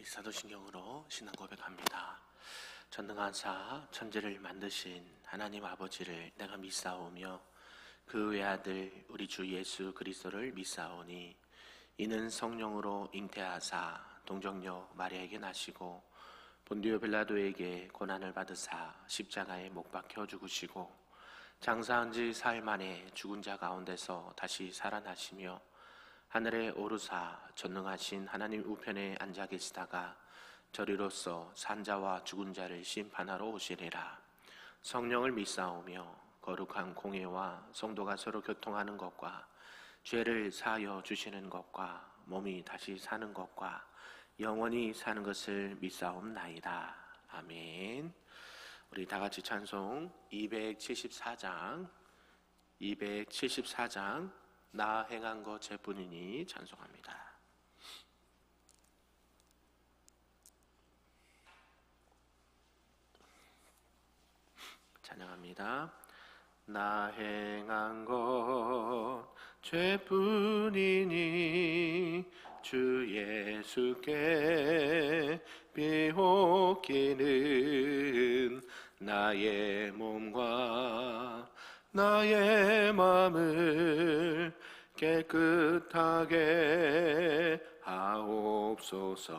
사도신경으로 신앙 고백합니다. 전능하사 천지를 만드신 하나님 아버지를 내가 믿사오며 그 외아들 우리 주 예수 그리스도를 믿사오니 이는 성령으로 잉태하사 동정녀 마리아에게 나시고 본디오 빌라도에게 고난을 받으사 십자가에 못 박혀 죽으시고 장사한 지 사흘 만에 죽은 자 가운데서 다시 살아나시며 하늘에 오르사 전능하신 하나님 우편에 앉아 계시다가 저리로서 산자와 죽은 자를 심판하러 오시리라. 성령을 믿사오며 거룩한 공회와 성도가 서로 교통하는 것과 죄를 사하여 주시는 것과 몸이 다시 사는 것과 영원히 사는 것을 믿사옵나이다. 아멘. 우리 다 같이 찬송 274장 나 행한 것 제뿐이니 찬송합니다. 찬양합니다. 나 행한 것 죄뿐이니 주 예수께 비옥기는 나의 몸과 나의 마음을 깨끗하게 하옵소서.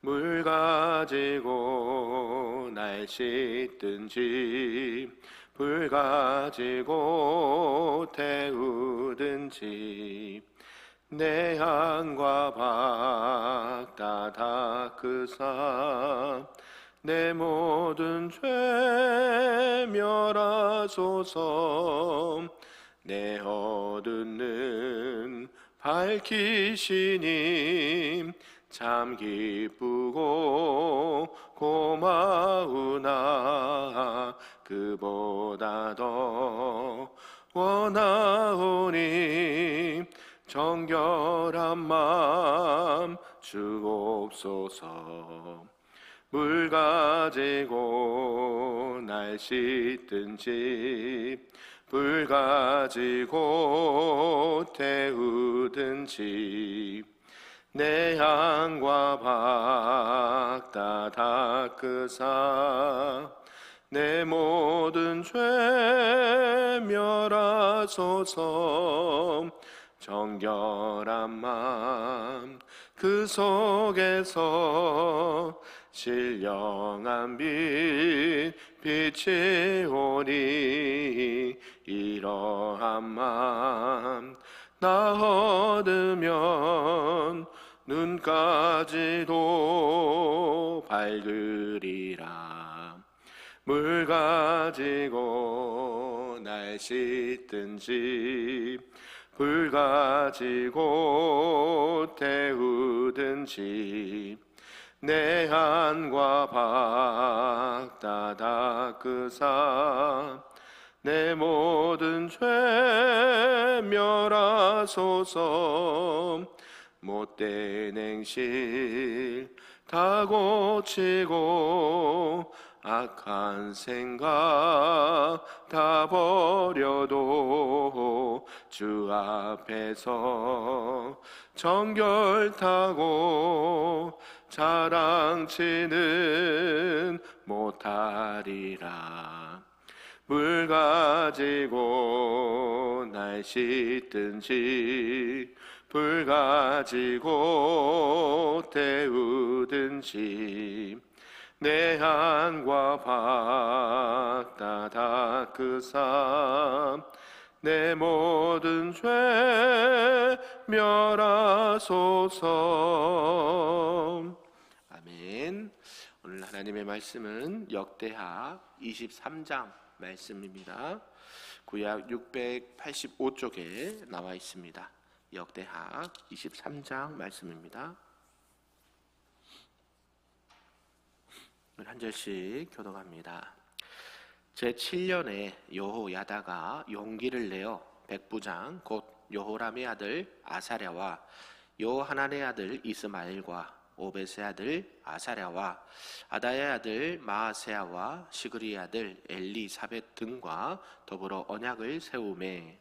물 가지고 날 씻든지 불 가지고 태우든지 내 향과 박 다 닦으사 내 모든 죄 멸하소서. 내 어두는 밝히시니 참 기쁘고 고마우나 그보다 더 원하오니 정결한 마음 주옵소서. 물 가지고 날 씻든지 불 가지고 태우든지 내 향과 박 다 닦으사 내 모든 죄 멸하소서. 정결한 마음 그 속에서 신령한 빛 빛이 오니 이러한 마음 나 얻으면 눈까지도 밝으리라. 물 가지고 날 씻든지 불 가지고 태우든지 내 한과 박 다 닦으사 내 모든 죄 멸하소서. 못된 행실 다 고치고 악한 생각 다 버려도 주 앞에서 정결타고 자랑치는 못하리라. 물 가지고 날 씻든지 불 가지고 태우든지 내 한과 박 다 닦으사 내 모든 죄 멸하소서. 아멘. 오늘 하나님의 말씀은 역대하 23장 말씀입니다. 구약 685쪽에 나와 있습니다. 역대하 23장 말씀입니다. 한 절씩 교독합니다. 제7년에 여호야다가 용기를 내어 백부장 곧 여호람의 아들 아사랴와 여호하난의 아들 이스마엘과 오벳의 아들 아사랴와 아다의 아들 마아세야와 시그리의 아들 엘리사벳 등과 더불어 언약을 세우매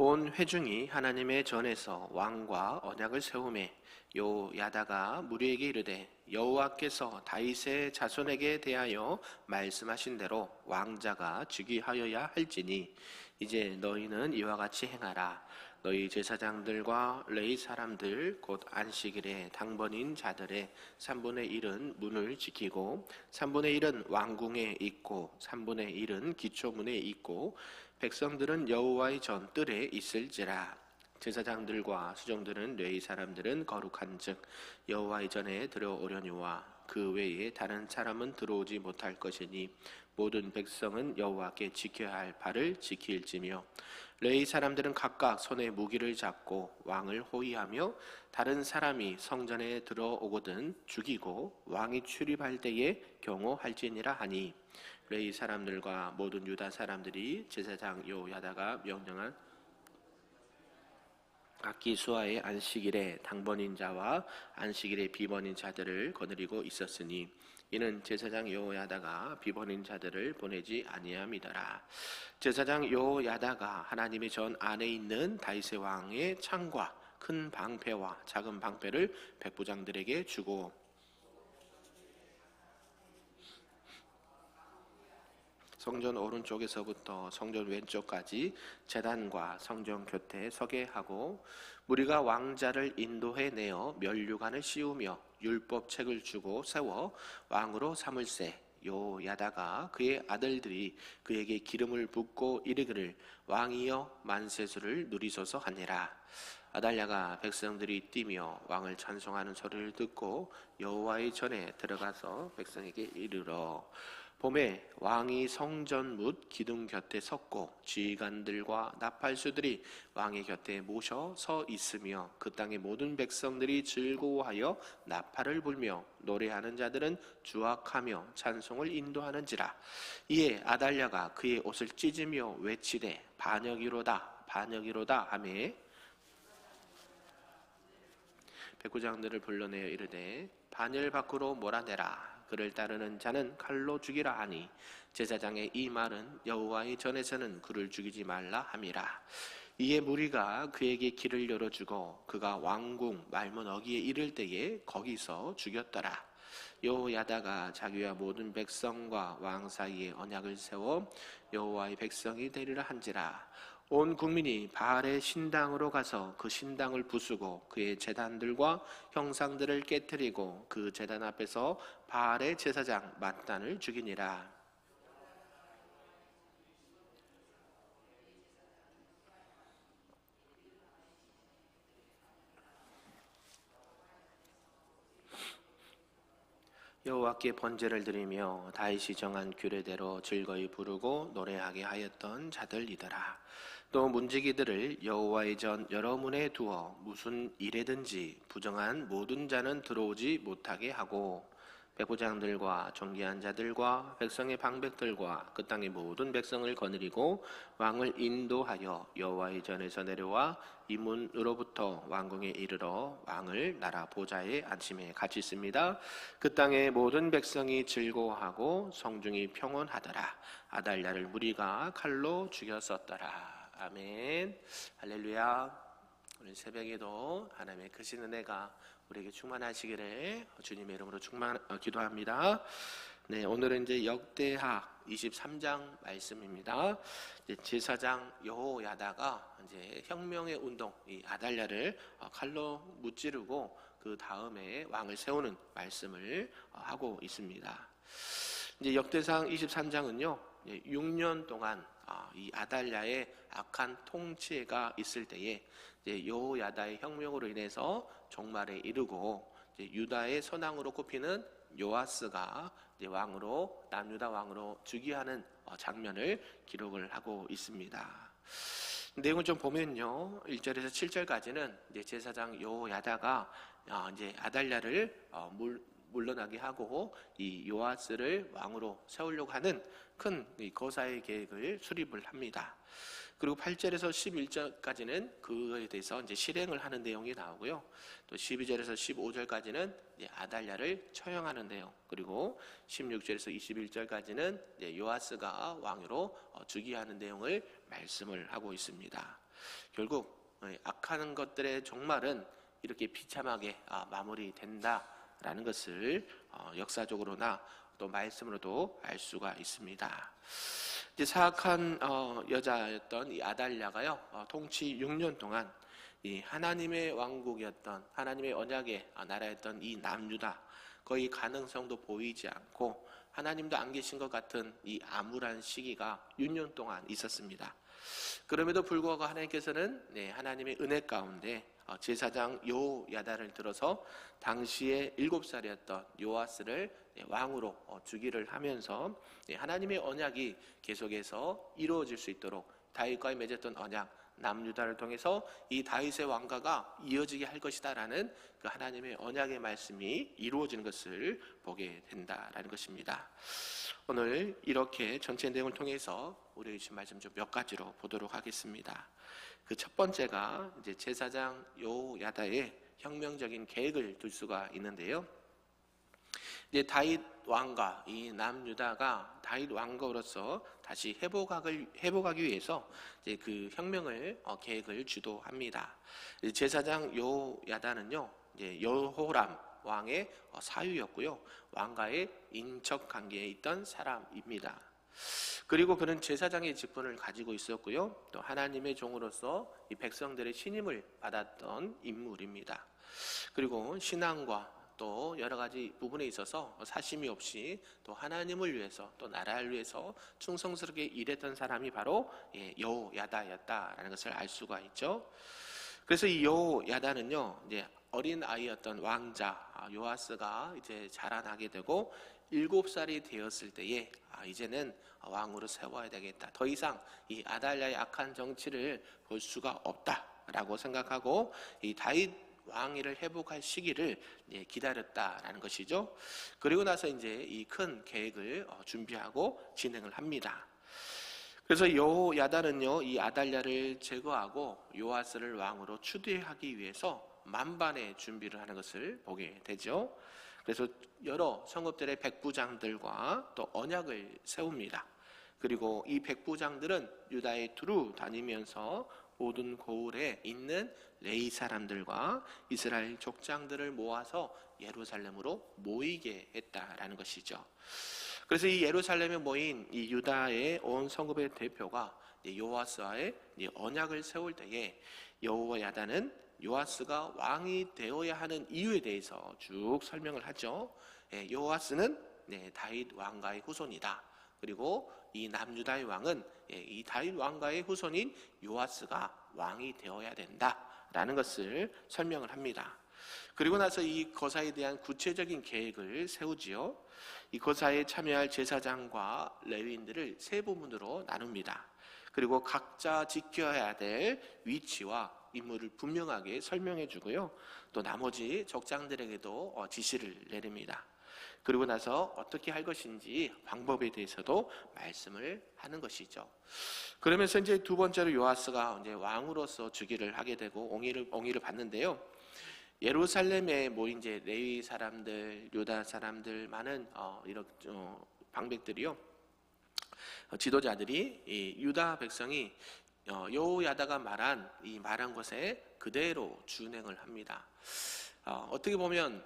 온 회중이 하나님의 전에서 왕과 언약을 세우매 요야다가 무리에게 이르되 여호와께서 다윗의 자손에게 대하여 말씀하신 대로 왕자가 즉위하여야 할지니 이제 너희는 이와 같이 행하라. 너희 제사장들과 레위 사람들 곧 안식일에 당번인 자들의 3분의 1은 문을 지키고 3분의 1은 왕궁에 있고 3분의 1은 기초문에 있고 백성들은 여호와의 전 뜰에 있을지라. 제사장들과 수종들은 레위 사람들은 거룩한즉 여호와의 전에 들어오려니와 그 외에 다른 사람은 들어오지 못할 것이니 모든 백성은 여호와께 지켜야 할 바를 지킬지며 레위 사람들은 각각 손에 무기를 잡고 왕을 호위하며 다른 사람이 성전에 들어오거든 죽이고 왕이 출입할 때에 경호할지니라 하니 레위 사람들과 모든 유다 사람들이 제사장 요야다가 명령한 악기수아의 안식일에 당번인 자와 안식일에 비번인 자들을 거느리고 있었으니 이는 제사장 여호야다가 비번인 자들을 보내지 아니함이더라. 제사장 여호야다가 하나님의 전 안에 있는 다윗의 왕의 창과 큰 방패와 작은 방패를 백부장들에게 주고 성전 오른쪽에서부터 성전 왼쪽까지 제단과 성전 곁에 서게 하고 무리가 왕자를 인도해 내어 면류관을 씌우며 율법책을 주고 세워 왕으로 삼을세. 요야다가 그의 아들들이 그에게 기름을 붓고 이르기를 왕이여 만세수를 누리소서 하니라. 아달랴가 백성들이 뛰며 왕을 찬송하는 소리를 듣고 여호와의 전에 들어가서 백성에게 이르러 봄에 왕이 성전 뭇 기둥 곁에 섰고 지휘관들과 나팔수들이 왕의 곁에 모셔 서 있으며 그 땅의 모든 백성들이 즐거워하여 나팔을 불며 노래하는 자들은 주악하며 찬송을 인도하는지라. 이에 아달랴가 그의 옷을 찢으며 외치되 반역이로다 반역이로다 하매 백부장들을 불러내어 이르되 반열 밖으로 몰아내라. 그를 따르는 자는 칼로 죽이라 하니 제사장의 이 말은 여호와의 전에서는 그를 죽이지 말라 함이라. 이에 무리가 그에게 길을 열어주고 그가 왕궁 말문어기에 이를 때에 거기서 죽였더라. 여호야다가 자기와 모든 백성과 왕 사이에 언약을 세워 여호와의 백성이 되리라 한지라. 온 국민이 바알의 신당으로 가서 그 신당을 부수고 그의 제단들과 형상들을 깨뜨리고 그 제단 앞에서 바알의 제사장 맏단을 죽이니라. 여호와께 번제를 드리며 다윗이 정한 규례대로 즐거이 부르고 노래하게 하였던 자들이더라. 또 문지기들을 여호와의 전 여러 문에 두어 무슨 일에든지 부정한 모든 자는 들어오지 못하게 하고 백부장들과 존귀한 자들과 백성의 방백들과 그 땅의 모든 백성을 거느리고 왕을 인도하여 여호와의 전에서 내려와 이 문으로부터 왕궁에 이르러 왕을 나라 보좌에 앉힘에 같이 있습니다. 그 땅의 모든 백성이 즐거워하고 성중이 평온하더라. 아달랴를 무리가 칼로 죽였었더라. 아멘. 할렐루야. 오늘 새벽에도 하나님의 크신 은혜가 우리에게 충만하시기를 주님의 이름으로 기도합니다. 네, 오늘은 이제 역대하 23장 말씀입니다. 제사장 여호야다가 이제 혁명의 운동, 이 아달랴를 칼로 무찌르고 그 다음에 왕을 세우는 말씀을 하고 있습니다. 이제 역대상 23장은요, 6년 동안 이 아달랴의 악한 통치가 있을 때에 이제 여호야다의 혁명으로 인해서 종말에 이르고 이제 유다의 선왕으로 꼽히는 요아스가 이제 왕으로 남유다 왕으로 즉위하는 장면을 기록을 하고 있습니다. 내용을 좀 보면요, 1절에서 7절까지는 이제 제사장 여호야다가 이제 아달랴를 물러나게 하고 이 요아스를 왕으로 세우려고 하는 큰 거사의 계획을 수립을 합니다. 그리고 8절에서 11절까지는 그거에 대해서 이제 실행을 하는 내용이 나오고요. 또 12절에서 15절까지는 아달랴를 처형하는 내용, 그리고 16절에서 21절까지는 요아스가 왕으로 즉위하는 내용을 말씀을 하고 있습니다. 결국 악한 것들의 종말은 이렇게 비참하게 마무리된다라는 것을 역사적으로나 또 말씀으로도 알 수가 있습니다. 이제 사악한 여자였던 이 아달랴가요, 통치 6년 동안 이 하나님의 왕국이었던 하나님의 언약의 나라였던 이 남유다, 거의 가능성도 보이지 않고 하나님도 안 계신 것 같은 이 암울한 시기가 6년 동안 있었습니다. 그럼에도 불구하고 하나님께서는 하나님의 은혜 가운데 제사장 요야다를 들어서 당시에 7살이었던 요아스를 왕으로 주기를 하면서 하나님의 언약이 계속해서 이루어질 수 있도록 다윗과의 맺었던 언약 남유다를 통해서 이 다윗의 왕가가 이어지게 할 것이다라는 그 하나님의 언약의 말씀이 이루어지는 것을 보게 된다라는 것입니다. 오늘 이렇게 전체 내용을 통해서 우리 주신 말씀 좀 몇 가지로 보도록 하겠습니다. 그 첫 번째가 이제 제사장 요야다의 혁명적인 계획을 둘 수가 있는데요. 이제 다윗 왕가, 이 남유다가 다윗 왕가로서 다시 회복하기 위해서 이제 그 혁명을 계획을 주도합니다. 제사장 요야다는요, 이제 여호람 왕의 사유였고요, 왕가의 인척 관계에 있던 사람입니다. 그리고 그는 제사장의 직분을 가지고 있었고요, 또 하나님의 종으로서 이 백성들의 신임을 받았던 인물입니다. 그리고 신앙과 또 여러 가지 부분에 있어서 사심이 없이 또 하나님을 위해서 또 나라를 위해서 충성스럽게 일했던 사람이 바로 여호야다였다라는 것을 알 수가 있죠. 그래서 이 여호야다는요, 이제 어린 아이였던 왕자 요아스가 이제 자라나게 되고 7살이 되었을 때에 이제는 왕으로 세워야 되겠다, 더 이상 이 아달랴의 악한 정치를 볼 수가 없다라고 생각하고 이 다윗 왕위를 회복할 시기를 기다렸다라는 것이죠. 그리고 나서 이제 이 큰 계획을 준비하고 진행을 합니다. 그래서 여호야다는요, 이 아달랴를 제거하고 요아스를 왕으로 추대하기 위해서 만반의 준비를 하는 것을 보게 되죠. 그래서 여러 성읍들의 백부장들과 또 언약을 세웁니다. 그리고 이 백부장들은 유다에 두루 다니면서 모든 고을에 있는 레위 사람들과 이스라엘 족장들을 모아서 예루살렘으로 모이게 했다라는 것이죠. 그래서 이 예루살렘에 모인 이 유다의 온 성읍의 대표가 요아스와의 언약을 세울 때에 여호야다는 요아스가 왕이 되어야 하는 이유에 대해서 쭉 설명을 하죠. 요아스는 다윗 왕가의 후손이다. 그리고 이 남유다의 왕은 이 다윗 왕가의 후손인 요아스가 왕이 되어야 된다라는 것을 설명을 합니다. 그리고 나서 이 거사에 대한 구체적인 계획을 세우지요. 이 거사에 참여할 제사장과 레위인들을 세 부문으로 나눕니다. 그리고 각자 지켜야 될 위치와 임무를 분명하게 설명해 주고요, 또 나머지 적장들에게도 지시를 내립니다. 그리고 나서 어떻게 할 것인지 방법에 대해서도 말씀을 하는 것이죠. 그러면서 이제 두 번째로 요아스가 이제 왕으로서 즉위를 하게 되고 옹의를 받는데요. 예루살렘에 모인 이제 레위 사람들, 유다 사람들, 많은 이런 방백들이요, 지도자들이 이 유다 백성이 여호야다가 말한 것에 그대로 준행을 합니다. 어떻게 보면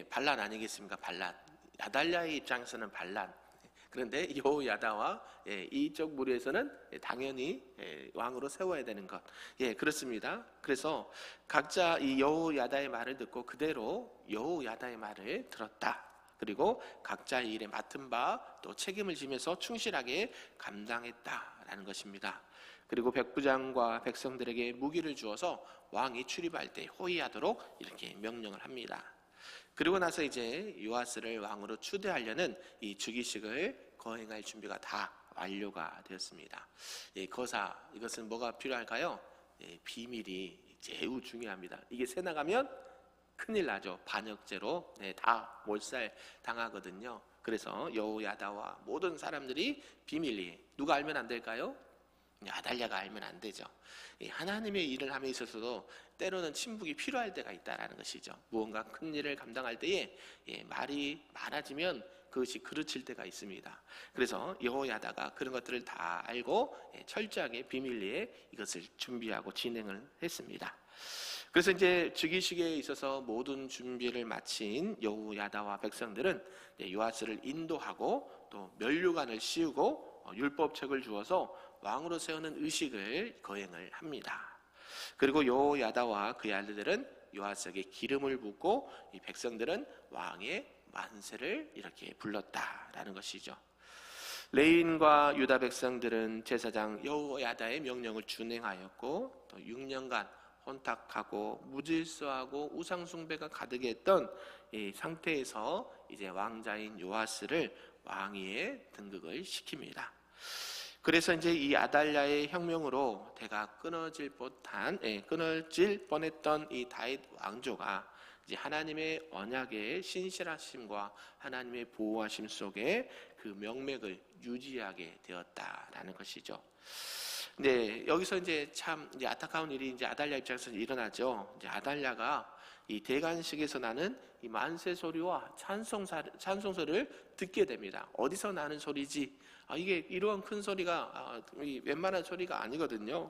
반란 아니겠습니까? 반란. 아달랴의 입장에서는 반란. 그런데 여호야다와 이쪽 무리에서는 당연히 왕으로 세워야 되는 것. 그렇습니다. 그래서 각자 이 여호야다의 말을 듣고 그대로 여호야다의 말을 들었다. 그리고 각자의 일에 맡은 바 또 책임을 지면서 충실하게 감당했다라는 것입니다. 그리고 백부장과 백성들에게 무기를 주어서 왕이 출입할 때 호위하도록 이렇게 명령을 합니다. 그리고 나서 이제 요아스를 왕으로 추대하려는 이 즉위식을 거행할 준비가 다 완료가 되었습니다. 거사, 이것은 뭐가 필요할까요? 비밀이 매우 중요합니다. 이게 새 나가면 큰일 나죠. 반역죄로 다 몰살 당하거든요. 그래서 여호야다와 모든 사람들이 비밀리, 누가 알면 안 될까요? 아달랴가 알면 안 되죠. 하나님의 일을 함에 있어서도 때로는 침묵이 필요할 때가 있다라는 것이죠. 무언가 큰 일을 감당할 때에 말이 많아지면 그것이 그르칠 때가 있습니다. 그래서 여호야다가 그런 것들을 다 알고 철저하게 비밀리에 이것을 준비하고 진행을 했습니다. 그래서 이제 즉위식에 있어서 모든 준비를 마친 여호야다와 백성들은 요아스를 인도하고 또 면류관을 씌우고 율법책을 주어서 왕으로 세우는 의식을 거행을 합니다. 그리고 여호야다와 그의 아들들은 요아스에게 기름을 붓고 이 백성들은 왕의 만세를 이렇게 불렀다라는 것이죠. 레위인과 유다 백성들은 제사장 여호야다의 명령을 준행하였고 또 6년간 혼탁하고 무질서하고 우상 숭배가 가득했던 이 상태에서 이제 왕자인 요아스를 왕위에 등극을 시킵니다. 그래서 이제 이 아달랴의 혁명으로 대가 끊어질 뻔했던 이 다윗 왕조가 이제 하나님의 언약의 신실하심과 하나님의 보호하심 속에 그 명맥을 유지하게 되었다라는 것이죠. 네, 여기서 이제 참 이제 안타까운 일이 이제 아달랴 입장에서 일어나죠. 이제 아달랴가 이 대관식에서 나는 이 만세 소리와 찬송소를 듣게 됩니다. 어디서 나는 소리지? 이게 이러한 큰 소리가 웬만한 소리가 아니거든요.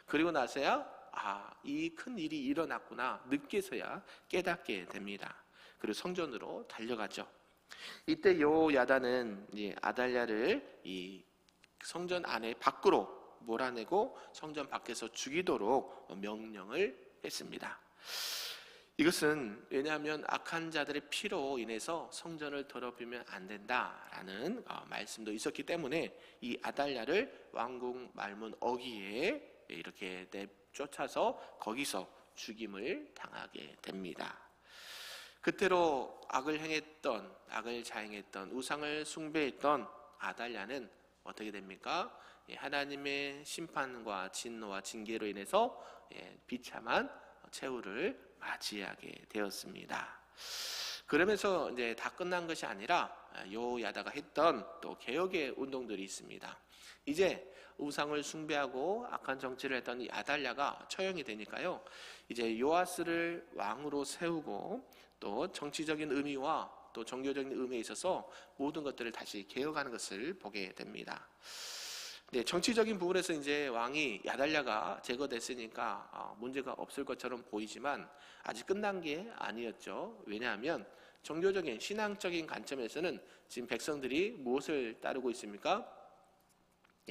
그리고 나서야 이 큰 일이 일어났구나 늦게서야 깨닫게 됩니다. 그리고 성전으로 달려가죠. 이때 여호야다는 아달랴를 이 성전 안에 밖으로 몰아내고 성전 밖에서 죽이도록 명령을 했습니다. 이것은 왜냐하면 악한 자들의 피로 인해서 성전을 더럽히면 안 된다라는 말씀도 있었기 때문에 이 아달랴를 왕궁 말문 어귀에 이렇게 쫓아서 거기서 죽임을 당하게 됩니다. 그때로 악을 자행했던 우상을 숭배했던 아달랴는 어떻게 됩니까? 하나님의 심판과 진노와 징계로 인해서 비참한 최후를 맞이하게 되었습니다. 그러면서 이제 다 끝난 것이 아니라 여호야다가 했던 또 개혁의 운동들이 있습니다. 이제 우상을 숭배하고 악한 정치를 했던 이 아달랴가 처형이 되니까요. 이제 요아스를 왕으로 세우고 또 정치적인 의미와 또 종교적인 의미에 있어서 모든 것들을 다시 개혁하는 것을 보게 됩니다. 네, 정치적인 부분에서 이제 왕이 야달랴가 제거됐으니까 문제가 없을 것처럼 보이지만 아직 끝난 게 아니었죠. 왜냐하면 종교적인 신앙적인 관점에서는 지금 백성들이 무엇을 따르고 있습니까?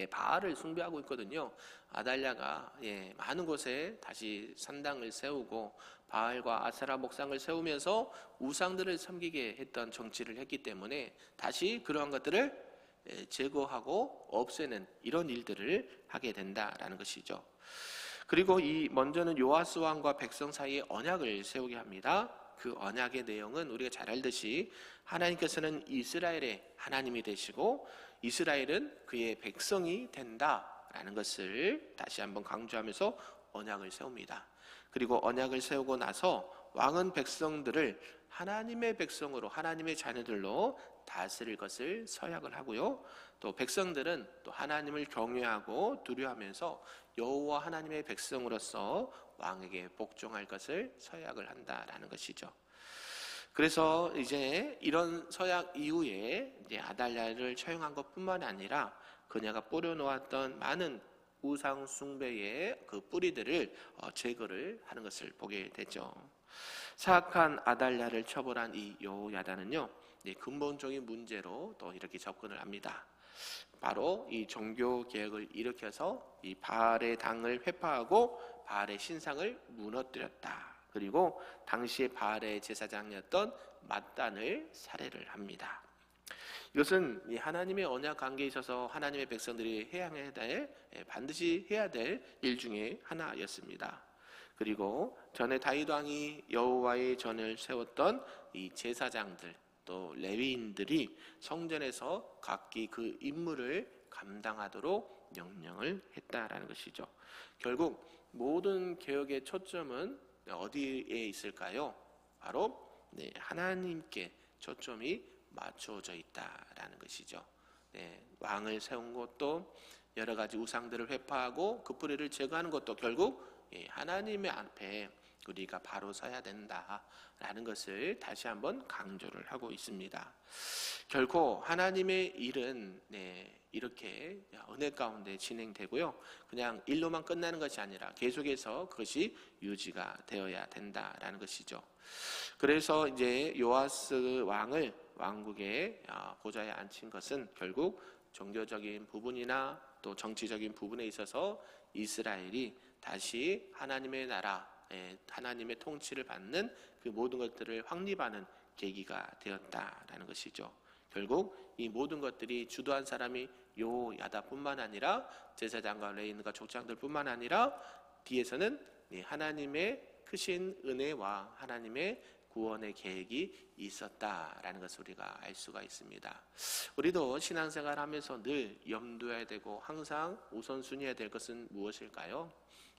바알을 숭배하고 있거든요. 아달랴가 많은 곳에 다시 산당을 세우고 바알과 아세라 목상을 세우면서 우상들을 섬기게 했던 정치를 했기 때문에 다시 그러한 것들을 제거하고 없애는 이런 일들을 하게 된다라는 것이죠. 그리고 먼저는 요아스 왕과 백성 사이에 언약을 세우게 합니다. 그 언약의 내용은 우리가 잘 알듯이 하나님께서는 이스라엘의 하나님이 되시고 이스라엘은 그의 백성이 된다라는 것을 다시 한번 강조하면서 언약을 세웁니다. 그리고 언약을 세우고 나서 왕은 백성들을 하나님의 백성으로 하나님의 자녀들로 다스릴 것을 서약을 하고요. 또 백성들은 또 하나님을 경외하고 두려워하면서 여호와 하나님의 백성으로서 왕에게 복종할 것을 서약을 한다라는 것이죠. 그래서 이제 이런 서약 이후에 이제 아달랴를 처형한 것뿐만 아니라 그녀가 뿌려놓았던 많은 우상 숭배의 그 뿌리들을 제거를 하는 것을 보게 되죠. 사악한 아달랴를 처벌한 이 여호야다는요, 근본적인 문제로 또 이렇게 접근을 합니다. 바로 이 종교 개혁을 일으켜서 이 바알의 당을 회파하고 바알의 신상을 무너뜨렸다. 그리고 당시에 바알의 제사장이었던 맏단을 살해를 합니다. 이것은 하나님의 언약 관계에 있어서 하나님의 백성들이 반드시 해야 될 일 중에 하나였습니다. 그리고 전에 다윗 왕이 여호와의 전을 세웠던 이 제사장들 또 레위인들이 성전에서 각기 그 임무를 감당하도록 명령을 했다라는 것이죠. 결국 모든 개혁의 초점은 어디에 있을까요? 바로 하나님께 초점이 맞춰져 있다라는 것이죠. 왕을 세운 것도 여러 가지 우상들을 회파하고 그 뿌리를 제거하는 것도 결국 하나님의 앞에 우리가 바로 서야 된다라는 것을 다시 한번 강조를 하고 있습니다. 결코 하나님의 일은 이렇게 은혜 가운데 진행되고요. 그냥 일로만 끝나는 것이 아니라 계속해서 그것이 유지가 되어야 된다라는 것이죠. 그래서 이제 요아스 왕을 왕국의 보좌에 앉힌 것은 결국 종교적인 부분이나 또 정치적인 부분에 있어서 이스라엘이 다시 하나님의 나라, 하나님의 통치를 받는 그 모든 것들을 확립하는 계기가 되었다라는 것이죠. 결국 이 모든 것들이 주도한 사람이 요야다뿐만 아니라 제사장과 레위인과 족장들뿐만 아니라 뒤에서는 하나님의 크신 은혜와 하나님의 구원의 계획이 있었다라는 것을 우리가 알 수가 있습니다. 우리도 신앙생활하면서 늘 염두해야 되고 항상 우선순위해야 될 것은 무엇일까요?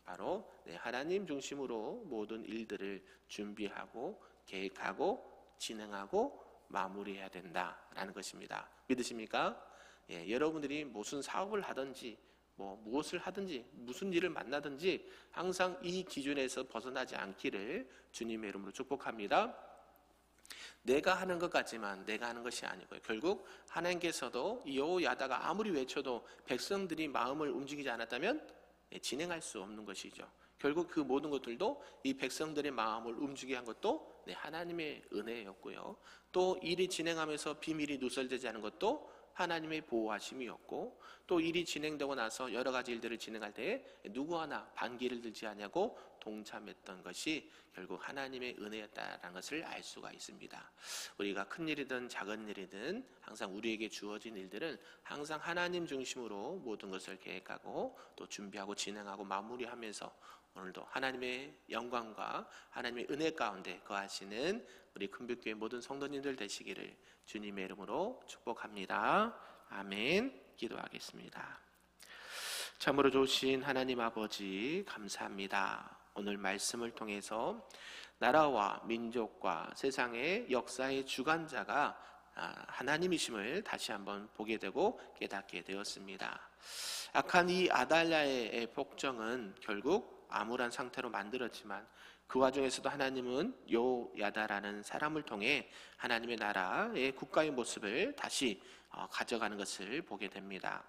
바로 하나님 중심으로 모든 일들을 준비하고 계획하고 진행하고 마무리해야 된다라는 것입니다. 믿으십니까? 여러분들이 무슨 사업을 하든지 무엇을 하든지 무슨 일을 만나든지 항상 이 기준에서 벗어나지 않기를 주님의 이름으로 축복합니다. 내가 하는 것 같지만 내가 하는 것이 아니고요. 결국 하나님께서도 여호야다가 아무리 외쳐도 백성들이 마음을 움직이지 않았다면 진행할 수 없는 것이죠. 결국 그 모든 것들도 이 백성들의 마음을 움직이게 한 것도 하나님의 은혜였고요. 또 일이 진행하면서 비밀이 누설되지 않은 것도 하나님의 보호하심이었고, 또 일이 진행되고 나서 여러 가지 일들을 진행할 때에 누구 하나 반기를 들지 않냐고 동참했던 것이 결국 하나님의 은혜였다라는 것을 알 수가 있습니다. 우리가 큰 일이든 작은 일이든 항상 우리에게 주어진 일들은 항상 하나님 중심으로 모든 것을 계획하고 또 준비하고 진행하고 마무리하면서 오늘도 하나님의 영광과 하나님의 은혜 가운데 거하시는 우리 큰빛교회 모든 성도님들 되시기를 주님의 이름으로 축복합니다. 아멘. 기도하겠습니다. 참으로 좋으신 하나님 아버지 감사합니다. 오늘 말씀을 통해서 나라와 민족과 세상의 역사의 주관자가 하나님이심을 다시 한번 보게 되고 깨닫게 되었습니다. 악한 이 아달랴의 폭정은 결국 암울한 상태로 만들었지만 그 와중에서도 하나님은 요야다라는 사람을 통해 하나님의 나라의 국가의 모습을 다시 가져가는 것을 보게 됩니다.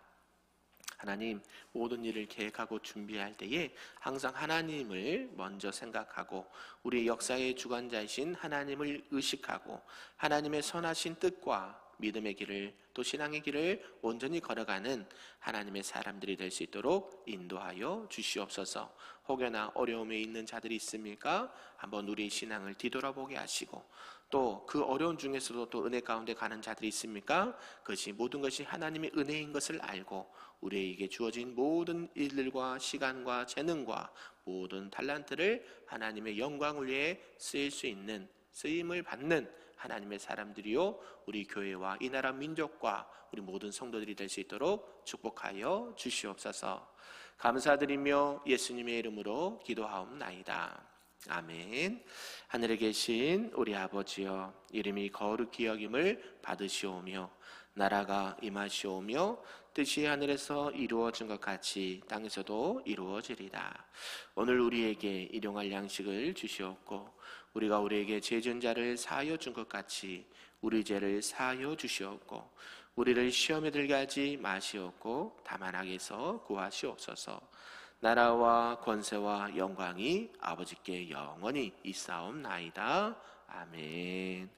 하나님, 모든 일을 계획하고 준비할 때에 항상 하나님을 먼저 생각하고 우리의 역사의 주관자이신 하나님을 의식하고 하나님의 선하신 뜻과 믿음의 길을 또 신앙의 길을 온전히 걸어가는 하나님의 사람들이 될 수 있도록 인도하여 주시옵소서. 혹여나 어려움에 있는 자들이 있습니까? 한번 우리의 신앙을 뒤돌아보게 하시고 또 그 어려운 중에서도 또 은혜 가운데 가는 자들이 있습니까? 그것이 모든 것이 하나님의 은혜인 것을 알고 우리에게 주어진 모든 일들과 시간과 재능과 모든 탤런트를 하나님의 영광을 위해 쓰일 수 있는 쓰임을 받는 하나님의 사람들이요 우리 교회와 이 나라 민족과 우리 모든 성도들이 될 수 있도록 축복하여 주시옵소서. 감사드리며 예수님의 이름으로 기도하옵나이다. 아멘. 하늘에 계신 우리 아버지여, 이름이 거룩히 여김을 받으시오며 나라가 임하시오며 뜻이 하늘에서 이루어진 것 같이 땅에서도 이루어지리다. 오늘 우리에게 일용할 양식을 주시옵고 우리가 우리에게 죄 지은 자를 사하여 준 것 같이 우리 죄를 사하여 주시옵고 우리를 시험에 들게 하지 마시옵고 다만 악에서 구하시옵소서. 나라와 권세와 영광이 아버지께 영원히 있사옵나이다. 아멘.